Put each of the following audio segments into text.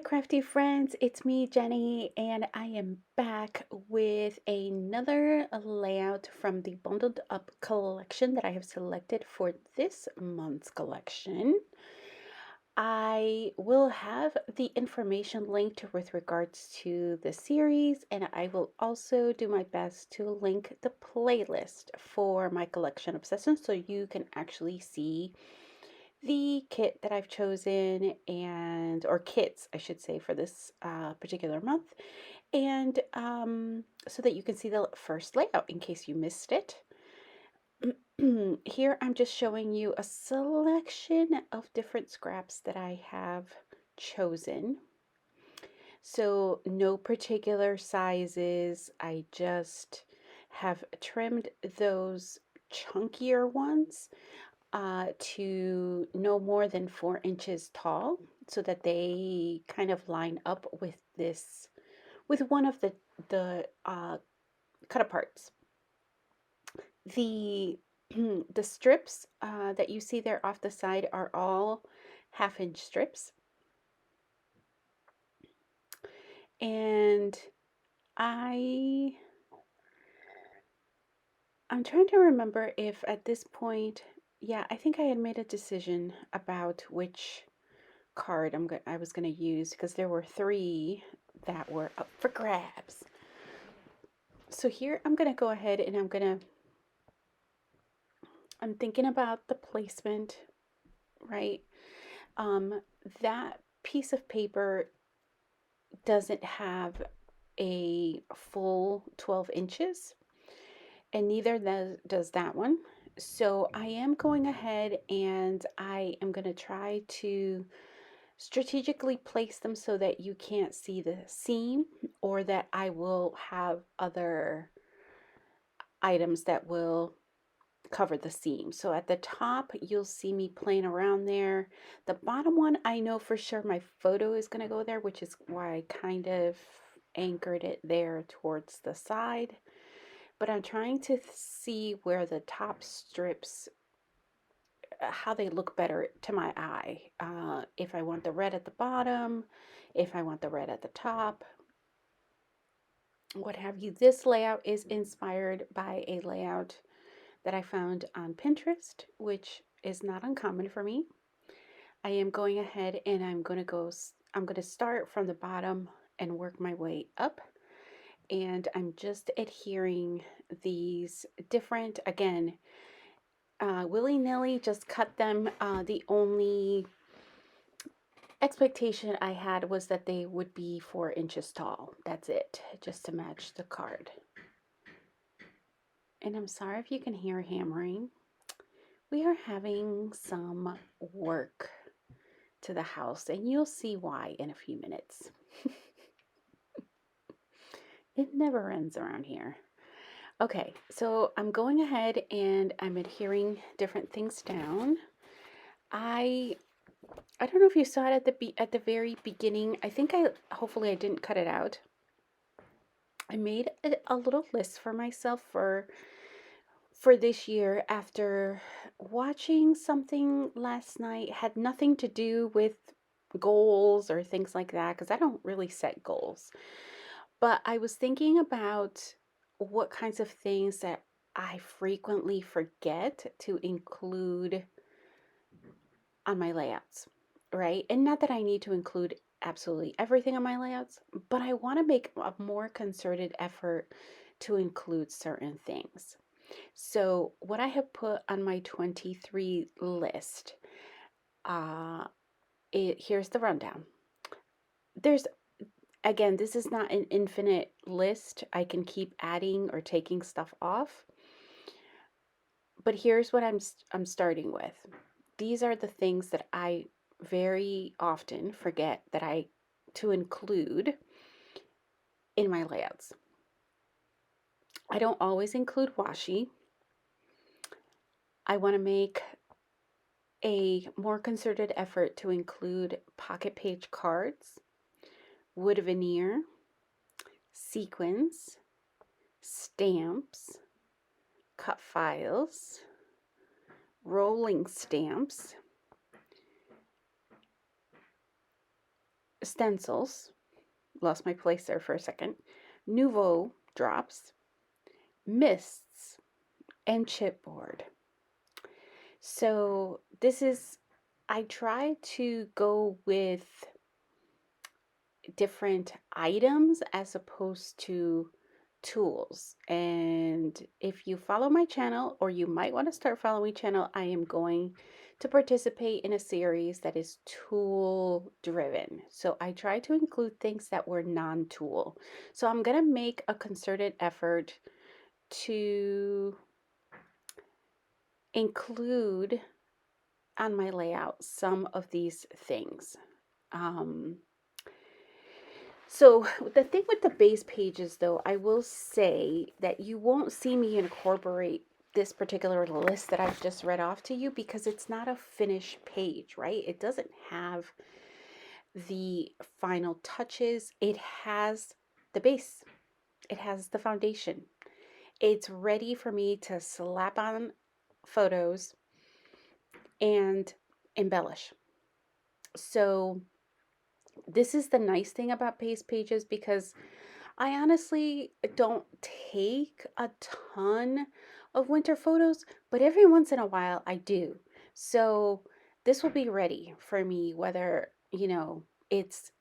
crafty friends, it's me, Jenny, and I am back with another layout from the bundled up collection that I have selected for this month's collection. I will have the information linked with regards to the series, and I will also do my best to link the playlist for my collection obsession so you can actually see the kit that I've chosen or kits, I should say, for this particular month, and so that you can see the first layout in case you missed it. Here I'm just showing you a selection of different scraps that I have chosen. So no particular sizes, I just have trimmed those chunkier ones to no more than 4 inches tall so that they kind of line up with one of the cut aparts. The the strips that you see there off the side are all 1/2 inch strips, and I'm trying to remember if at this point, yeah, I think I had made a decision about which card I was gonna use because there were 3 that were up for grabs. So here I'm gonna go ahead and I'm thinking about the placement, right? Um, that piece of paper doesn't have a full 12 inches, and neither does that one. So I am going ahead and I am going to try to strategically place them so that you can't see the seam, or that I will have other items that will cover the seam. So at the top, you'll see me playing around there. The bottom one, I know for sure my photo is going to go there, which is why I kind of anchored it there towards the side. But I'm trying to see where the top strips, how they look better to my eye. If I want the red at the bottom, if I want the red at the top, what have you. This layout is inspired by a layout that I found on Pinterest, which is not uncommon for me. I am going ahead and I'm going to start from the bottom and work my way up. And I'm just adhering these different, again, willy-nilly, just cut them. The only expectation I had was that they would be 4 inches tall. That's it, just to match the card. And I'm sorry if you can hear hammering. We are having some work to the house, and you'll see why in a few minutes. It never ends around here. Okay, so I'm going ahead and I'm adhering different things down. I don't know if you saw it at the very beginning. I think hopefully I didn't cut it out. I made a little list for myself for this year after watching something last night. Had nothing to do with goals or things like that because I don't really set goals. But I was thinking about what kinds of things that I frequently forget to include on my layouts, right? And not that I need to include absolutely everything on my layouts, but I want to make a more concerted effort to include certain things. So, what I have put on my 23 list, here's the rundown. There's, again, this is not an infinite list. I can keep adding or taking stuff off. But here's what I'm starting with. These are the things that I very often forget to include in my layouts. I don't always include washi. I want to make a more concerted effort to include pocket page cards, wood veneer, sequins, stamps, cut files, rolling stamps, stencils, lost my place there for a second, Nouveau drops, mists, and chipboard. So I try to go with different items as opposed to tools. And if you follow my channel, or you might want to start following channel, I am going to participate in a series that is tool driven. So I try to include things that were non-tool. So I'm going to make a concerted effort to include on my layout some of these things. Um, So the thing with the base pages, though, I will say that you won't see me incorporate this particular list that I've just read off to you because it's not a finished page, right? It doesn't have the final touches. It has the base. It has the foundation. It's ready for me to slap on photos and embellish. So this is the nice thing about base pages, because I honestly don't take a ton of winter photos, but every once in a while I do. So this will be ready for me, whether, it's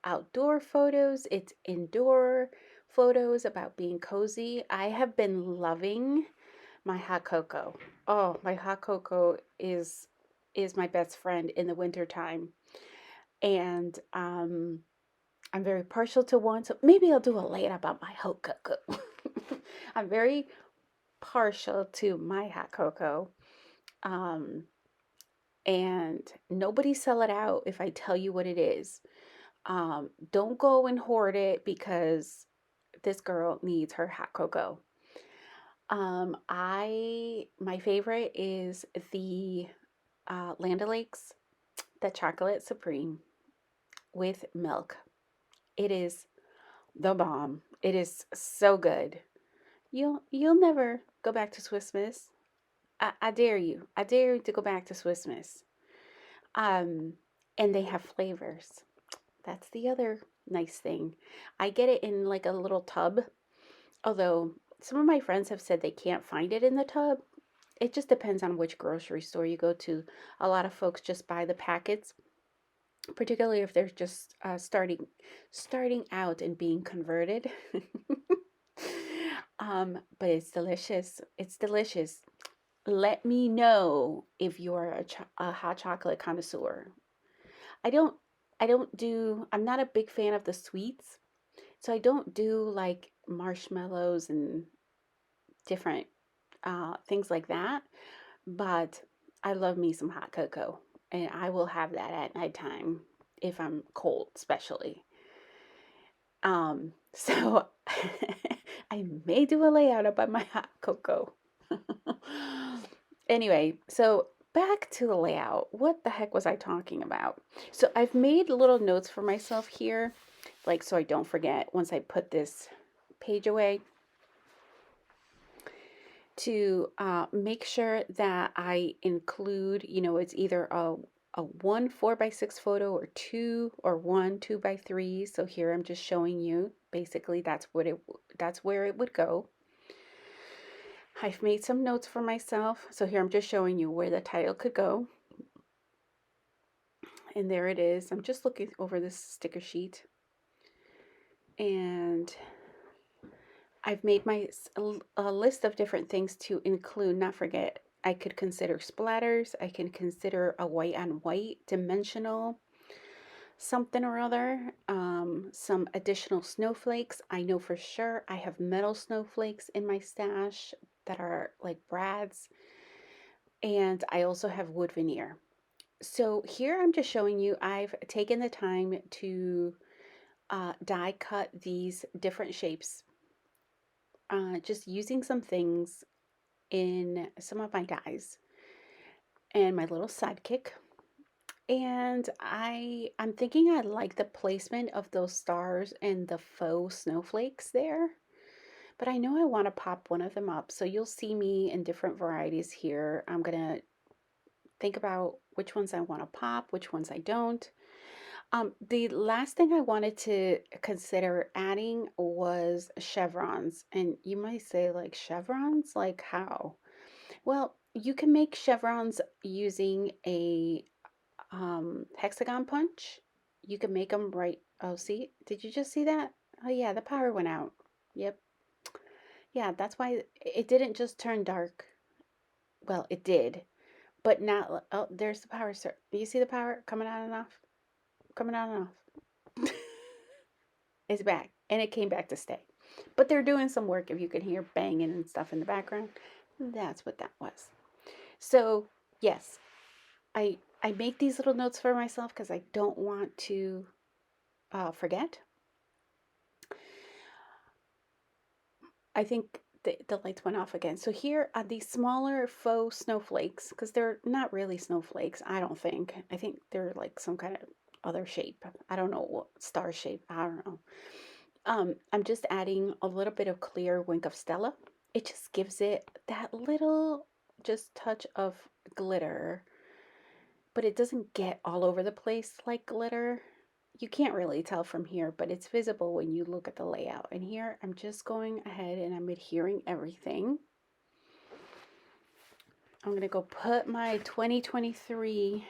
outdoor photos, it's indoor photos about being cozy. I have been loving my hot cocoa. Oh, my hot cocoa is my best friend in the winter time. And I'm very partial to one, so maybe I'll do a later about my hot cocoa. I'm very partial to my hot cocoa. Um, and nobody sell it out if I tell you what it is. Don't go and hoard it, because this girl needs her hot cocoa. My favorite is the Land O'Lakes, the chocolate supreme with milk. It is the bomb. It is so good. You'll never go back to Swiss Miss. I dare you. I dare you to go back to Swiss Miss. Um, and they have flavors. That's the other nice thing. I get it in like a little tub, although some of my friends have said they can't find it in the tub. It just depends on which grocery store you go to. A lot of folks just buy the packets, particularly if they're just starting out and being converted. But it's delicious. It's delicious. Let me know if you're a hot chocolate connoisseur. I don't I'm not a big fan of the sweets, so I don't do like marshmallows and different things like that. But I love me some hot cocoa, and I will have that at nighttime if I'm cold, especially. So I may do a layout about my hot cocoa. Anyway, so back to the layout. What the heck was I talking about? So I've made little notes for myself here, like so I don't forget once I put this page away, to make sure that I include, it's either a one 4x6 photo, or two, or one 2x3. So here I'm just showing you basically that's where it would go. I've made some notes for myself. So here I'm just showing you where the title could go. And there it is. I'm just looking over this sticker sheet. And I've made a list of different things to include. Not forget, I could consider splatters. I can consider a white on white dimensional something or other. Some additional snowflakes. I know for sure I have metal snowflakes in my stash that are like brads. And I also have wood veneer. So here I'm just showing you, I've taken the time to die cut these different shapes, just using some things in some of my dies and my little sidekick. And I'm thinking I like the placement of those stars and the faux snowflakes there, but I know I want to pop one of them up. So you'll see me in different varieties here. I'm gonna think about which ones I want to pop, which ones I don't. The last thing I wanted to consider adding was chevrons. And you might say, like, chevrons? Like, how? Well, you can make chevrons using a hexagon punch. You can make them right. Oh, see, did you just see that? Oh, yeah, the power went out. Yep. Yeah, that's why it didn't just turn dark. Well, it did, but not. Oh, there's the power, sir. Do you see the power coming on and off? Coming on and off. It's back, and it came back to stay. But they're doing some work. If you can hear banging and stuff in the background, that's what that was. So yes, I make these little notes for myself because I don't want to forget. I think the lights went off again. So here are these smaller faux snowflakes, because they're not really snowflakes, I don't think. I think they're like some kind of other shape. I don't know what star shape. I don't know. I'm just adding a little bit of clear Wink of Stella. It just gives it that little just touch of glitter, but it doesn't get all over the place like glitter. You can't really tell from here, but it's visible when you look at the layout. And here I'm just going ahead and I'm adhering everything. I'm going to go put my 2023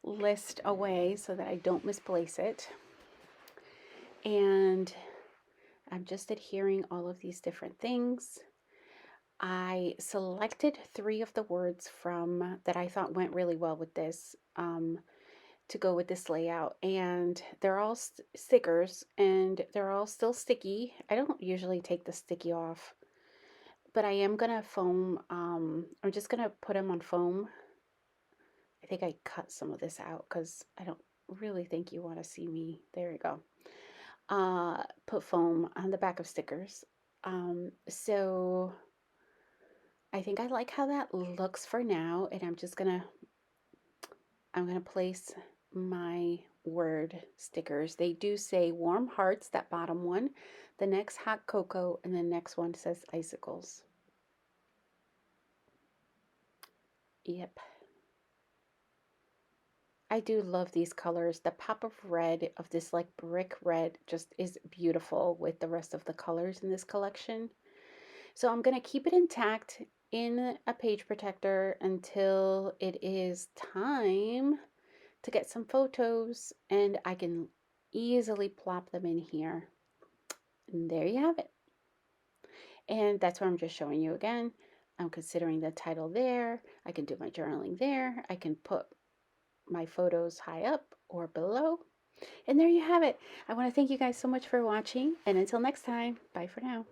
list away so that I don't misplace it. And I'm just adhering all of these different things. I selected 3 of the words from that I thought went really well with this to go with this layout, and they're all stickers, and they're all still sticky. I don't usually take the sticky off, but I am gonna foam. I'm just gonna put them on foam. I think I cut some of this out because I don't really think you want to see me. There you go. Put foam on the back of stickers. So I think I like how that looks for now, and I'm gonna place my word stickers. They do say warm hearts, that bottom one, the next hot cocoa, and the next one says icicles. Yep. I do love these colors. The pop of red, of this like brick red, just is beautiful with the rest of the colors in this collection. So I'm going to keep it intact in a page protector until it is time to get some photos, and I can easily plop them in here. And there you have it. And that's what I'm just showing you again. I'm considering the title there. I can do my journaling there. I can put my photos high up or below. And there you have it. I want to thank you guys so much for watching. And until next time, bye for now.